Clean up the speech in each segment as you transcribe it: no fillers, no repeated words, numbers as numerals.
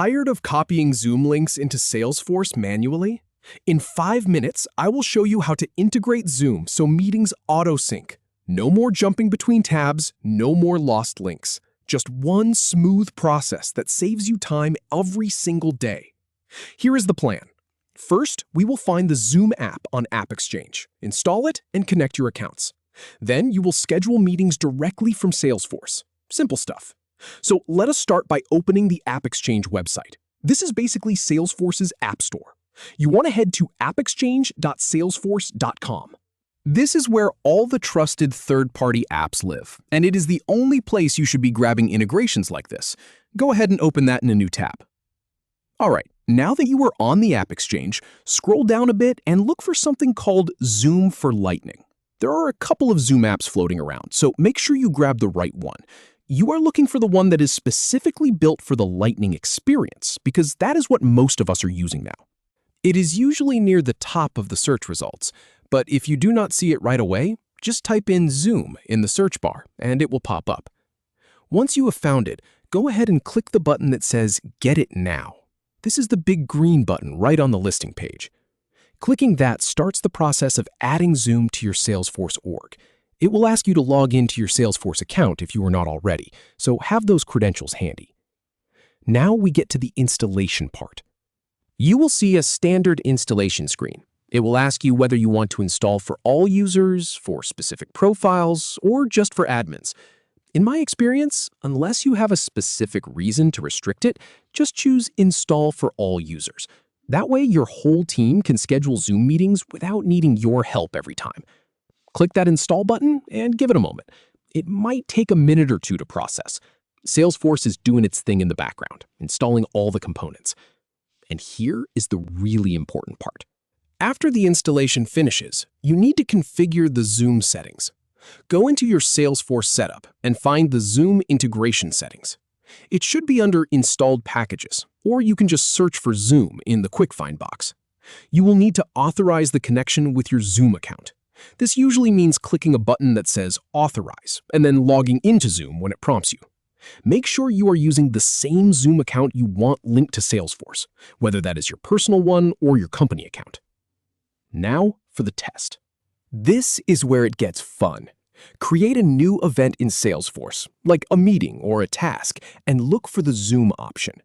Tired of copying Zoom links into Salesforce manually? In 5 minutes, I will show you how to integrate Zoom so meetings auto-sync. No more jumping between tabs, no more lost links. Just one smooth process that saves you time every single day. Here is the plan. First, we will find the Zoom app on AppExchange, install it, and connect your accounts. Then you will schedule meetings directly from Salesforce. Simple stuff. So let us start by opening the AppExchange website. This is basically Salesforce's app store. You want to head to appexchange.salesforce.com. This is where all the trusted third-party apps live, and it is the only place you should be grabbing integrations like this. Go ahead and open that in a new tab. All right, now that you are on the AppExchange, scroll down a bit and look for something called Zoom for Lightning. There are a couple of Zoom apps floating around, so make sure you grab the right one. You are looking for the one that is specifically built for the Lightning experience, because that is what most of us are using now. It is usually near the top of the search results, but if you do not see it right away, just type in Zoom in the search bar and it will pop up. Once you have found it, go ahead and click the button that says Get It Now. This is the big green button right on the listing page. Clicking that starts the process of adding Zoom to your Salesforce org. It will ask you to log into your Salesforce account if you are not already, so have those credentials handy. Now we get to the installation part. You will see a standard installation screen. It will ask you whether you want to install for all users, for specific profiles, or just for admins. In my experience, unless you have a specific reason to restrict it, just choose Install for all users. That way, your whole team can schedule Zoom meetings without needing your help every time. Click that Install button and give it a moment. It might take a minute or two to process. Salesforce is doing its thing in the background, installing all the components. And here is the really important part. After the installation finishes, you need to configure the Zoom settings. Go into your Salesforce setup and find the Zoom integration settings. It should be under Installed Packages, or you can just search for Zoom in the Quick Find box. You will need to authorize the connection with your Zoom account. This usually means clicking a button that says Authorize and then logging into Zoom when it prompts you. Make sure you are using the same Zoom account you want linked to Salesforce, whether that is your personal one or your company account. Now for the test. This is where it gets fun. Create a new event in Salesforce, like a meeting or a task, and look for the Zoom option.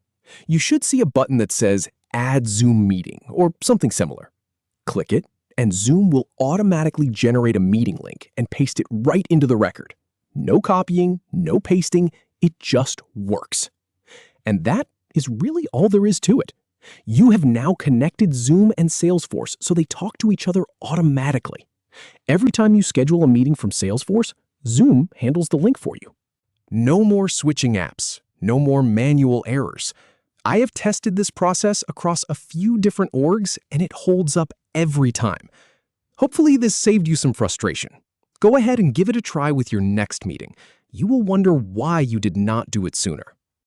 You should see a button that says Add Zoom Meeting or something similar. Click it, and Zoom will automatically generate a meeting link and paste it right into the record. No copying, no pasting, it just works. And that is really all there is to it. You have now connected Zoom and Salesforce so they talk to each other automatically. Every time you schedule a meeting from Salesforce, Zoom handles the link for you. No more switching apps, no more manual errors. I have tested this process across a few different orgs and it holds up every time. Hopefully this saved you some frustration. Go ahead and give it a try with your next meeting. You will wonder why you did not do it sooner.